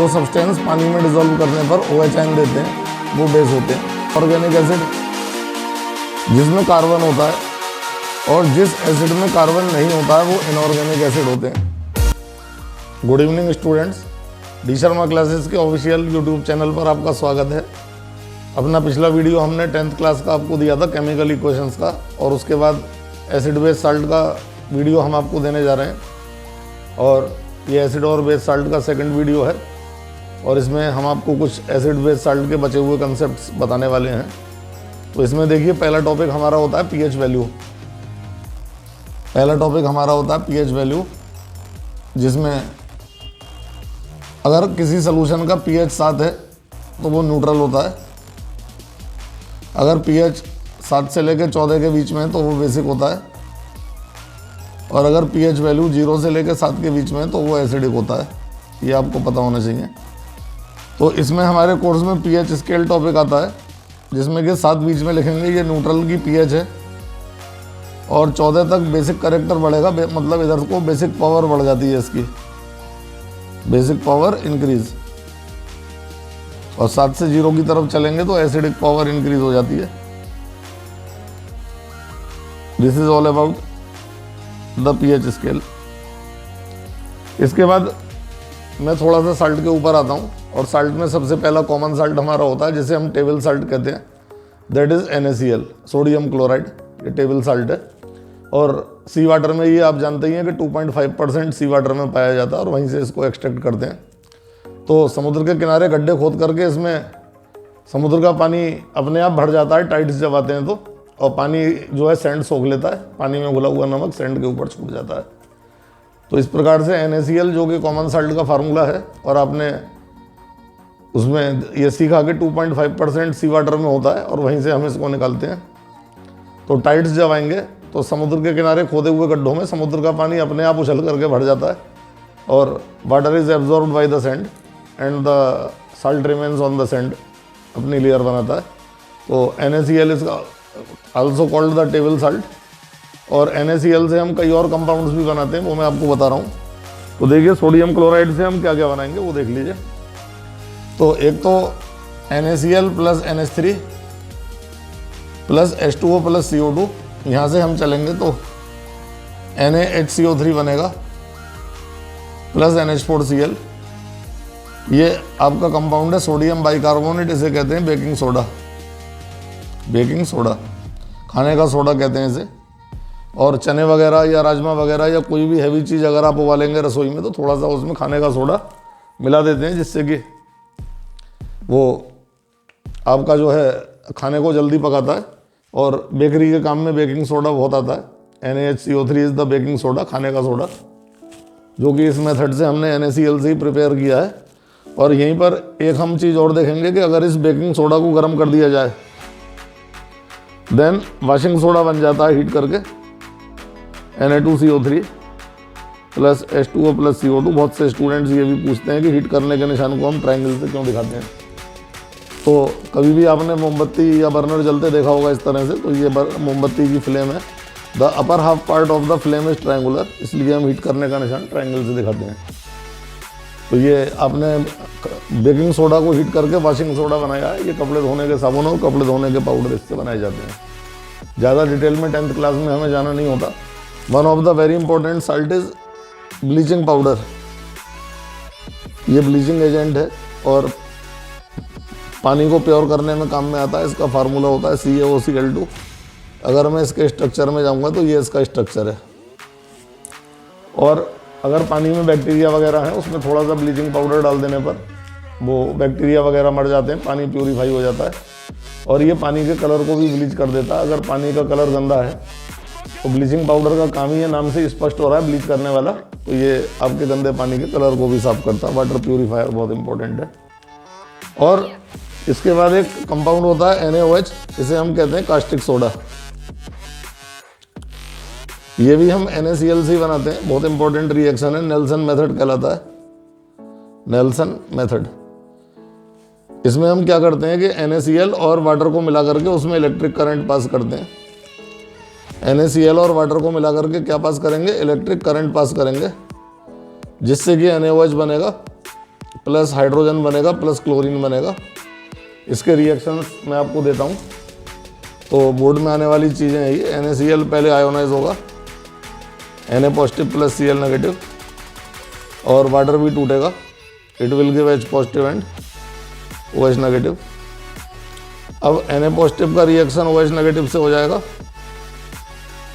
जो सब्सटेंस पानी में डिजोल्व करने पर OH आयन देते हैं वो बेस होते हैं। ऑर्गेनिक एसिड जिसमें कार्बन होता है और जिस एसिड में कार्बन नहीं होता है वो इनऑर्गेनिक एसिड होते हैं। Good evening students, D Sharma classes के ऑफिशियल यूट्यूब चैनल पर आपका स्वागत है। अपना पिछला वीडियो हमने 10th क्लास का आपको दिया था केमिकल इक्वेशंस का, और उसके बाद एसिड बेस साल्ट का वीडियो हम आपको देने जा रहे हैं। और ये एसिड और बेस साल्ट का सेकंड वीडियो है और इसमें हम आपको कुछ एसिड बेस साल्ट के बचे हुए कंसेप्ट्स बताने वाले हैं। तो इसमें देखिए, पहला टॉपिक हमारा होता है पीएच वैल्यू। पहला टॉपिक हमारा होता है पीएच वैल्यू, जिसमें अगर किसी सोल्यूशन का पीएच 7 है तो वो न्यूट्रल होता है। अगर पीएच 7 से लेकर 14 के बीच में है तो वो बेसिक होता है। और अगर पीएच वैल्यू 0 से लेकर 7 के बीच में है तो वो एसिडिक होता है। ये आपको पता होना चाहिए। तो इसमें हमारे कोर्स में पीएच स्केल टॉपिक आता है, जिसमें कि 7 बीच में लिखेंगे ये न्यूट्रल की पीएच है, और 14 तक बेसिक करेक्टर बढ़ेगा, मतलब इधर को बेसिक पावर बढ़ जाती है इसकी, बेसिक पावर इंक्रीज। और 7 से 0 की तरफ चलेंगे तो एसिडिक पावर इंक्रीज हो जाती है। This is all about the pH scale. इसके बाद मैं थोड़ा सा साल्ट के ऊपर आता हूँ, और साल्ट में सबसे पहला कॉमन साल्ट हमारा होता है जिसे हम टेबल साल्ट कहते हैं, that is NaCl, sodium chloride. ये टेबल साल्ट है और सी वाटर में, ये आप जानते ही हैं कि 2.5% सी वाटर में पाया जाता है और वहीं से इसको एक्सट्रैक्ट करते हैं। तो समुद्र के किनारे गड्ढे खोद करके इसमें समुद्र का पानी अपने आप भर जाता है टाइड्स जब आते हैं तो, और पानी जो है सैंड सोख लेता है, पानी में घुला हुआ नमक सैंड के ऊपर छूट जाता है। तो इस प्रकार से NaCl जो कि कॉमन साल्ट का फार्मूला है, और आपने उसमें ये सीखा कि 2.5% सी वाटर में होता है और वहीं से हम इसको निकालते हैं। तो टाइड्स जब आएंगे तो समुद्र के किनारे खोदे हुए गड्ढों में समुद्र का पानी अपने आप उछल करके भर जाता है, और water is absorbed by the sand and the salt remains on the sand, अपनी लेयर बनाता है। तो NaCl is also called the table salt. और NaCl से हम कई और कंपाउंड्स भी बनाते हैं, वो मैं आपको बता रहा हूँ। तो देखिए, सोडियम क्लोराइड से हम क्या क्या बनाएंगे वो देख लीजिए। तो एक तो NaCl plus NH3 plus H2O plus CO2, यहाँ से हम चलेंगे तो NaHCO3 बनेगा प्लस NH4Cl। ये आपका कंपाउंड है सोडियम बाइकार्बोनेट, इसे कहते हैं बेकिंग सोडा। बेकिंग सोडा, खाने का सोडा कहते हैं इसे। और चने वगैरह या राजमा वगैरह या कोई भी हैवी चीज़ अगर आप उबालेंगे रसोई में तो थोड़ा सा उसमें खाने का सोडा मिला देते हैं, जिससे कि वो आपका जो है खाने को जल्दी पकाता है। और बेकरी के काम में बेकिंग सोडा बहुत आता है। NaHCO3 is the baking soda, खाने का सोडा, जो कि इस मेथड से हमने NaCl से ही प्रिपेयर किया है। और यहीं पर एक हम चीज़ और देखेंगे कि अगर इस बेकिंग सोडा को गर्म कर दिया जाए देन वॉशिंग सोडा बन जाता है हीट करके, Na2CO3 plus H2O plus CO2। बहुत से स्टूडेंट्स ये भी पूछते हैं कि हीट करने के निशान को हम ट्रायंगल से क्यों दिखाते हैं। तो कभी भी आपने मोमबत्ती या बर्नर जलते देखा होगा इस तरह से, तो ये मोमबत्ती की फ्लेम है। The upper half part of the flame is triangular, इसलिए हम हीट करने का निशान ट्रायंगल से दिखाते हैं। तो ये आपने बेकिंग सोडा को हीट करके वॉशिंग सोडा बनाया है। ये कपड़े धोने के साबुन और कपड़े धोने के पाउडर इससे बनाए जाते हैं। ज़्यादा डिटेल में 10th क्लास में हमें जाना नहीं होता। One of the very important salt is bleaching powder. ये ब्लीचिंग एजेंट है और पानी को प्योर करने में काम में आता है। इसका फार्मूला होता है CaOCl2। अगर मैं इसके स्ट्रक्चर में जाऊंगा तो ये इसका स्ट्रक्चर है। और अगर पानी में बैक्टीरिया वगैरह है, उसमें थोड़ा सा ब्लीचिंग पाउडर डाल देने पर वो बैक्टीरिया वगैरह मर जाते हैं, पानी प्यूरीफाई हो जाता है। और ये पानी के कलर को भी ब्लीच कर देता है। अगर पानी का कलर गंदा है तो ब्लीचिंग पाउडर का काम ही है, नाम से स्पष्ट हो रहा है, ब्लीच करने वाला। तो ये आपके गंदे पानी के कलर को भी साफ करता है। वाटर प्यूरीफायर बहुत इंपॉर्टेंट है। और इसके बाद एक कंपाउंड होता है NaOH, इसे हम कहते हैं कास्टिक सोडा। ये भी हम NaCl से ही बनाते हैं। बहुत इंपॉर्टेंट रिएक्शन है, नेल्सन मेथड कहलाता है, नेल्सन मेथड। इसमें हम क्या करते हैं कि NaCl और वाटर को मिला करके उसमें इलेक्ट्रिक करंट पास करते हैं। NaCl और वाटर को मिला करके क्या पास करेंगे, इलेक्ट्रिक करंट पास करेंगे, जिससे कि NaOH बनेगा प्लस हाइड्रोजन बनेगा प्लस क्लोरीन बनेगा। इसके रिएक्शंस मैं आपको देता हूँ। तो बोर्ड में आने वाली चीज़ें हैं ये। NaCl पहले आयोनाइज होगा, Na positive plus Cl negative, और वाटर भी टूटेगा। It will give H positive and OH negative. अब Na पॉजिटिव का रिएक्शन OH नेगेटिव से हो जाएगा,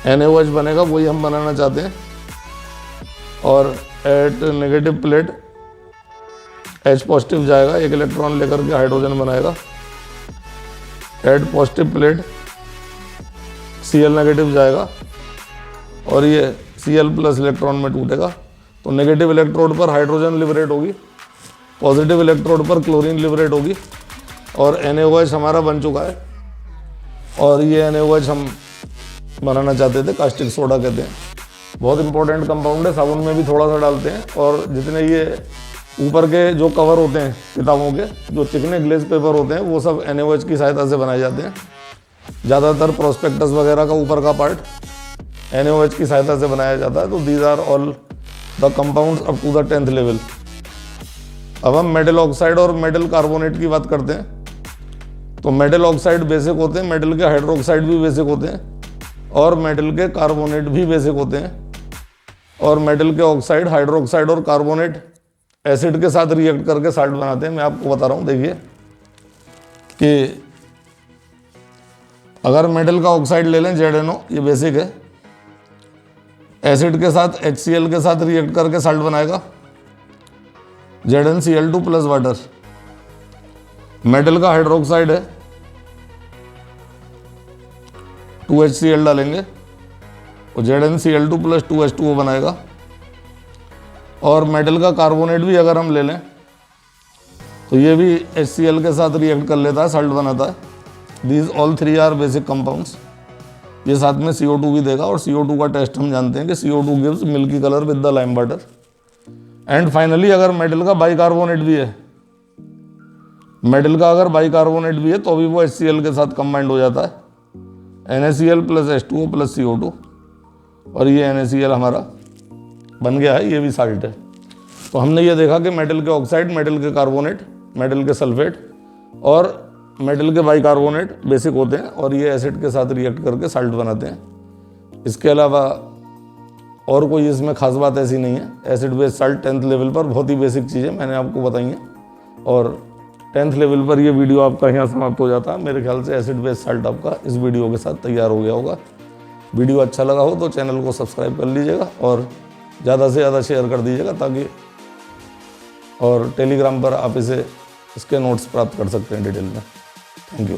NaOH बनेगा, वही हम बनाना चाहते हैं। और at negative plate H positive जाएगा, एक इलेक्ट्रॉन लेकर के हाइड्रोजन बनाएगा। At positive plate Cl negative जाएगा और ये Cl प्लस इलेक्ट्रॉन में टूटेगा। तो नेगेटिव इलेक्ट्रोड पर हाइड्रोजन लिबरेट होगी, पॉजिटिव इलेक्ट्रोड पर क्लोरीन लिबरेट होगी, और NaOH हमारा बन चुका है। और ये NaOH हम बनाना चाहते थे, कास्टिक सोडा कहते हैं। बहुत इंपॉर्टेंट कंपाउंड है, साबुन में भी थोड़ा सा डालते हैं। और जितने ये ऊपर के जो कवर होते हैं किताबों के, जो चिकने ग्लेज पेपर होते हैं, वो सब NaOH की सहायता से बनाए जाते हैं। ज़्यादातर प्रोस्पेक्टस वगैरह का ऊपर का पार्ट NaOH की सहायता से बनाया जाता है। तो these are all the compounds up to the 10th level. अब हम मेटल ऑक्साइड और मेटल कार्बोनेट की बात करते हैं। तो मेटल ऑक्साइड बेसिक होते हैं, मेटल के हाइड्रोक्साइड भी बेसिक होते हैं, और मेटल के कार्बोनेट भी बेसिक होते हैं। और मेटल के ऑक्साइड, हाइड्रोक्साइड और कार्बोनेट एसिड के साथ रिएक्ट करके साल्ट बनाते हैं। मैं आपको बता रहा हूँ, देखिए कि अगर मेटल का ऑक्साइड ले लें ZnO, ये बेसिक है, एसिड के साथ HCl के साथ रिएक्ट करके साल्ट बनाएगा, ZnCl2 प्लस वाटर। मेटल का हाइड्रोक्साइड है, 2HCl डालेंगे और ZnCl2 प्लस 2H2O बनाएगा। और मेटल का कार्बोनेट भी अगर हम ले लें तो ये भी HCl के साथ रिएक्ट कर लेता है, साल्ट बनाता है। These all three are basic compounds. ये साथ में CO2 भी देगा, और CO2 का टेस्ट हम जानते हैं कि CO2 gives milky colour with the lime water. And finally अगर मेटल का बाइकार्बोनेट भी है, मेटल का अगर बाइकार्बोनेट भी है तो भी वो HCl के साथ कंबाइंड हो जाता है, NaCl plus H2O plus CO2, और ये NaCl हमारा बन गया है, ये भी साल्ट है। तो हमने ये देखा कि मेटल के ऑक्साइड, मेटल के कार्बोनेट, मेटल के सल्फेट और मेटल के बाइकार्बोनेट बेसिक होते हैं, और ये एसिड के साथ रिएक्ट करके साल्ट बनाते हैं। इसके अलावा और कोई इसमें खास बात ऐसी नहीं है। Acid base salt 10th level पर बहुत ही बेसिक चीज़ें मैंने आपको बताई हैं। और 10th लेवल पर ये वीडियो आपका यहाँ समाप्त हो जाता है। मेरे ख्याल से एसिड बेस साल्ट आपका इस वीडियो के साथ तैयार हो गया होगा। वीडियो अच्छा लगा हो तो चैनल को सब्सक्राइब कर लीजिएगा और ज़्यादा से ज़्यादा शेयर कर दीजिएगा, ताकि और टेलीग्राम पर आप इसके नोट्स प्राप्त कर सकते हैं डिटेल में। Thank you.